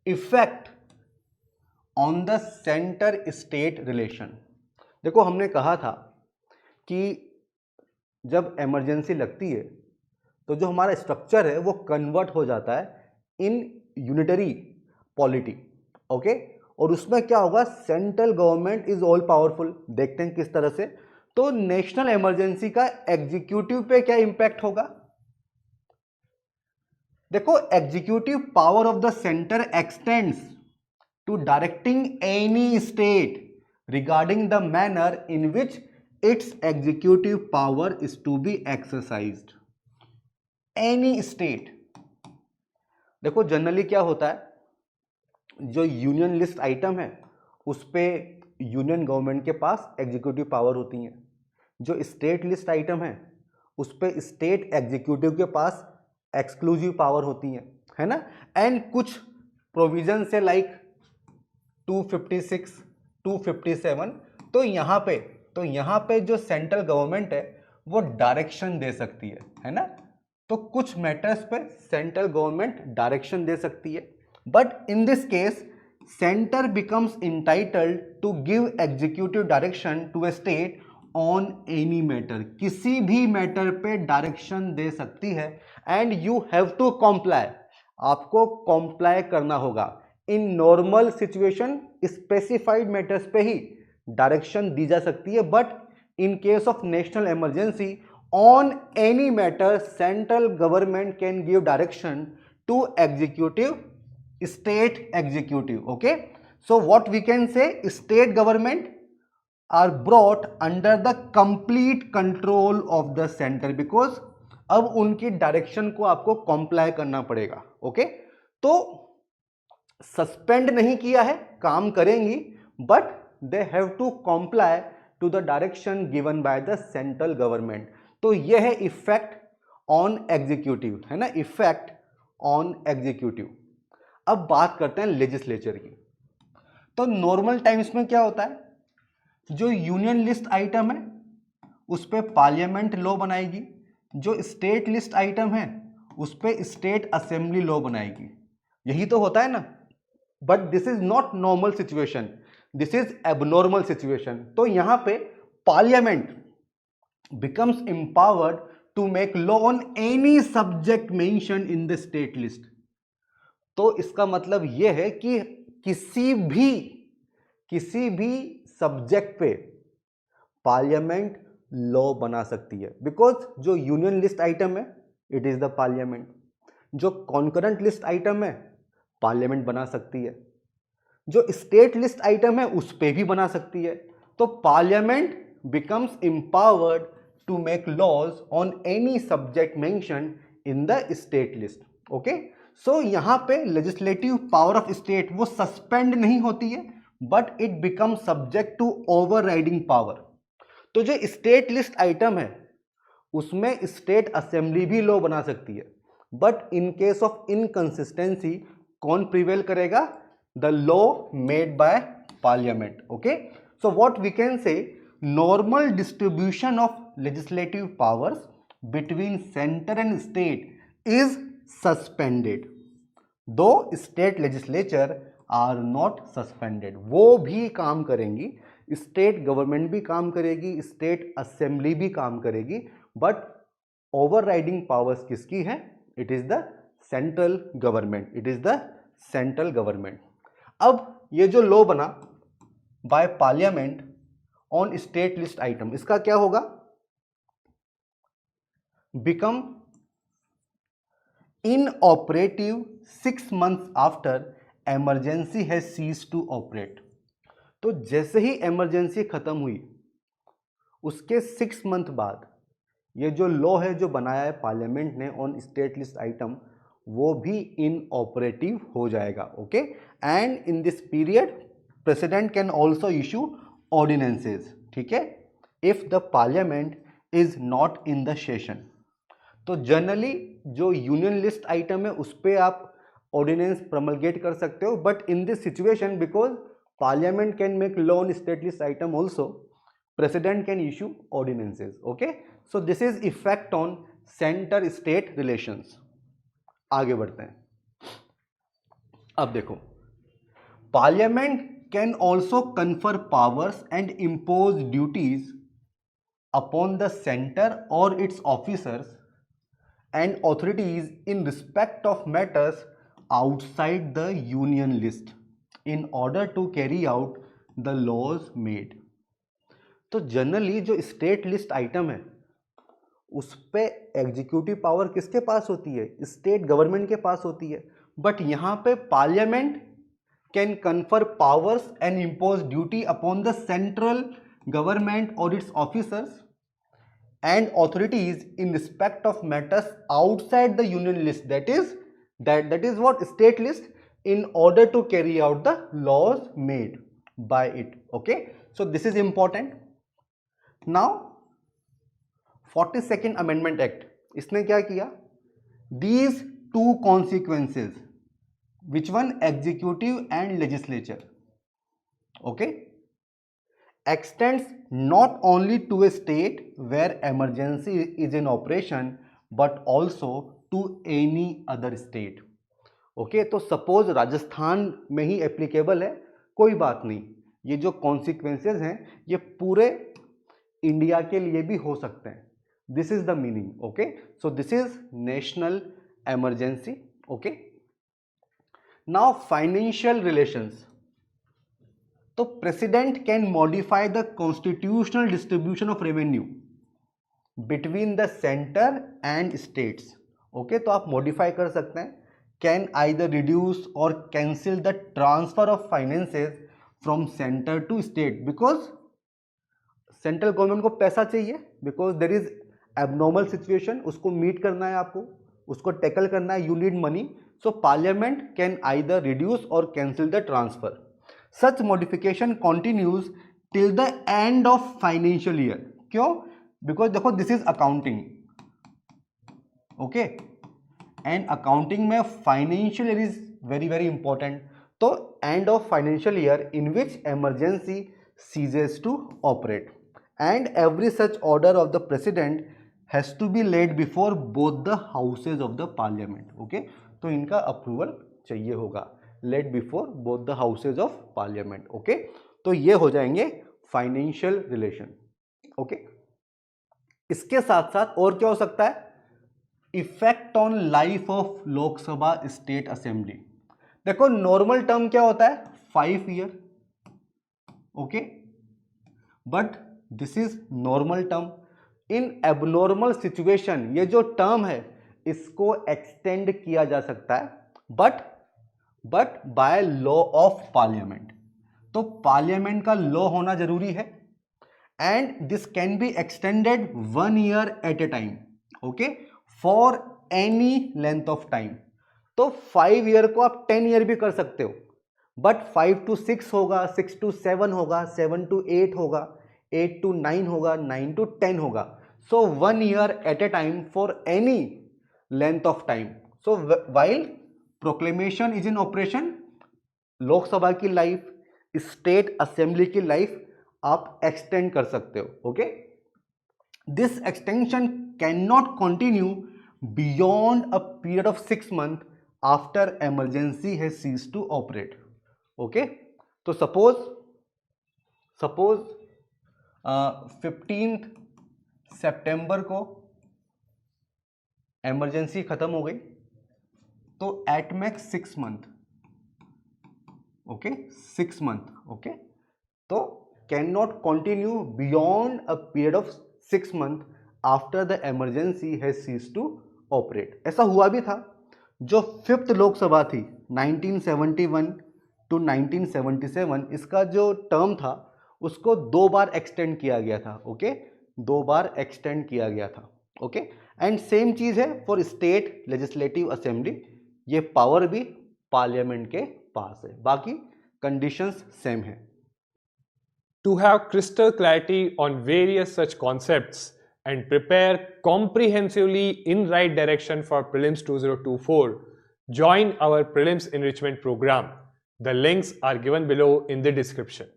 Effect on the centre state relation. देखो हमने कहा था कि जब इमरजेंसी लगती है तो जो हमारा स्ट्रक्चर है वो कन्वर्ट हो जाता है इन यूनिटरी पॉलिटी, ओके। और उसमें क्या होगा, central government is all powerful. देखते हैं किस तरह से। तो नेशनल इमरजेंसी का एग्जीक्यूटिव पे क्या इंपैक्ट होगा। देखो executive power of the centre extends to directing any state regarding the manner in which its executive power is to be exercised. Any state, देखो जनरली क्या होता है, जो यूनियन लिस्ट आइटम है उस पे यूनियन गवर्नमेंट के पास एग्जीक्यूटिव पावर होती है। जो स्टेट लिस्ट आइटम है उस पे स्टेट एग्जीक्यूटिव के पास एक्सक्लूसिव पावर होती है ना। एंड कुछ प्रोविजन से लाइक 256, 257, तो यहाँ पे जो सेंट्रल गवर्नमेंट है वो डायरेक्शन दे सकती है ना। तो कुछ मैटर्स पे सेंट्रल गवर्नमेंट डायरेक्शन दे सकती है, but in this case centre becomes entitled to give executive direction to a state on any matter. किसी भी मैटर पे डायरेक्शन दे सकती है and you have to comply, आपको कॉम्प्लाई करना होगा। In normal situation specified matters पे ही डायरेक्शन दी जा सकती है, but in case of national emergency on any matter central government can give direction to executive, state executive, okay. So what we can say, state government are brought under the complete control of the center because अब उनकी direction को आपको comply करना पड़ेगा, okay. तो suspend नहीं किया है, काम करेंगी, but they have to comply to the direction given by the central government. तो यह है इफेक्ट ऑन एग्जीक्यूटिव, है ना, इफेक्ट ऑन एग्जीक्यूटिव। अब बात करते हैं लेजिस्लेचर की। तो नॉर्मल टाइम्स में क्या होता है, जो यूनियन लिस्ट आइटम है उस पे पार्लियामेंट लॉ बनाएगी, जो स्टेट लिस्ट आइटम है उस पे स्टेट असेंबली लॉ बनाएगी। यही तो होता है ना, but this is not normal situation, this is abnormal situation. तो यहां पे parliament becomes empowered to make law on any subject mentioned in the state list। तो इसका मतलब यह है कि किसी भी सब्जेक्ट पे पार्लियामेंट लॉ बना सकती है, बिकॉज जो यूनियन लिस्ट आइटम है इट इज द पार्लियामेंट, जो कॉन्करेंट लिस्ट आइटम है पार्लियामेंट बना सकती है, जो स्टेट लिस्ट आइटम है उस पे भी बना सकती है। तो parliament becomes empowered to make laws on any subject mentioned in the state list, okay। so यहां पे legislative power of state वो suspend नहीं होती है, but it becomes subject to overriding power। तो जो state list item है उसमें state assembly भी law बना सकती है, but in case of inconsistency कौन prevail करेगा, the law made by parliament, okay। so what we can say, normal distribution of legislative powers between center and state is suspended, though state legislature are not suspended। वो भी काम करेंगी, state government भी काम करेगी, state assembly भी काम करेगी, बट ओवरराइडिंग पावर्स किसकी है, it is the central government, it is the central government. अब ये जो लॉ बना by parliament on state list item, इसका क्या होगा, become inoperative 6 months after emergency has cease to operate. तो जैसे ही इमरजेंसी खत्म हुई उसके 6 month बाद ये जो लॉ है जो बनाया है पार्लियामेंट ने ऑन स्टेट लिस्ट आइटम वो भी इनऑपरेटिव हो जाएगा, okay. And in this period president can also issue ordinances, ठीक है, if the parliament is not in the session. तो जनरली जो यूनियन लिस्ट आइटम है उस पर आप ऑर्डिनेंस प्रमलगेट कर सकते हो, but in this situation because parliament can make law on state list item also, president can issue ordinances, okay. So this is effect on centre state relations. आगे बढ़ते हैं। अब देखो Parliament can also confer powers and impose duties upon the center or its officers and authorities in respect of matters outside the union list in order to carry out the laws made. तो generally जो state list item है उस पे executive power किसके पास होती है? State government के पास होती है. बट यहाँ पे parliament can confer powers and impose duty upon the central government और its officers and authorities in respect of matters outside the union list, that is what state list, in order to carry out the laws made by it. Okay, so this is important. Now 42nd amendment act, इसने क्या किया? These two consequences, which one? Executive and legislature. Okay, extends not only to a state where emergency is in operation but also to any other state. Okay, तो suppose Rajasthan में ही applicable है, कोई बात नहीं, ये जो कॉन्सिक्वेंसेज हैं ये पूरे इंडिया के लिए भी हो सकते हैं. This is the meaning. Okay, so this is national emergency. Okay, now financial relations. तो president can modify the constitutional distribution of revenue between the centre and states. Okay, तो आप मॉडिफाई कर सकते हैं. Can either reduce or cancel the transfer of finances from centre to state, because central government को पैसा चाहिए, because there is abnormal situation, उसको meet करना है, आपको उसको टैकल करना है, you need money. So parliament can either reduce or cancel the transfer. Such modification continues till the end of financial year. क्यों? Because देखो this is accounting. Okay, and accounting में financial year is very very important. तो end of financial year in which emergency ceases to operate, and every such order of the president has to be laid before both the houses of the parliament. Okay, तो इनका approval चाहिए होगा, laid before both the houses of parliament. Okay, तो ये हो जाएंगे financial relation. Okay, इसके साथ साथ और क्या हो सकता है? Effect on life of Lok Sabha state assembly. देखो नॉर्मल टर्म क्या होता है? 5 year. Okay, but this is normal term. In abnormal situation ये जो टर्म है इसको एक्सटेंड किया जा सकता है, but by law of parliament. तो पार्लियामेंट का लॉ होना जरूरी है, and this can be extended 1 year at a time. Okay, for any length of time. तो 5 ईयर को आप 10 ईयर भी कर सकते हो, बट 5 to 6 होगा, 6 to 7 होगा, 7 to 8 होगा, 8 to 9 होगा, 9 to 10 होगा. So 1 year at a time for any length of time. So while proclamation is in operation, Lok Sabha की लाइफ, स्टेट असेंबली की लाइफ आप एक्सटेंड कर सकते हो. Okay, this extension can not continue beyond a period of 6 months after emergency has ceased to operate. Okay, तो suppose 15 सितंबर को emergency खत्म हो गई, तो at max 6 months. Okay, 6 months. Okay, तो can not continue beyond a period of 6 months after the emergency has ceased to operate. ऐसा हुआ भी था. जो 5th लोकसभा थी 1971 to 1977, इसका जो टर्म था उसको 2 बार एक्सटेंड किया गया था. ओके, 2 बार एक्सटेंड किया गया था. ओके, एंड सेम चीज है फॉर स्टेट लेजिस्लेटिव असेंबली. ये पावर भी पार्लियामेंट के पास है, बाकी कंडीशंस सेम है. To have crystal clarity on various such concepts and prepare comprehensively in right direction for Prelims 2024, join our Prelims Enrichment Program. The links are given below in the description.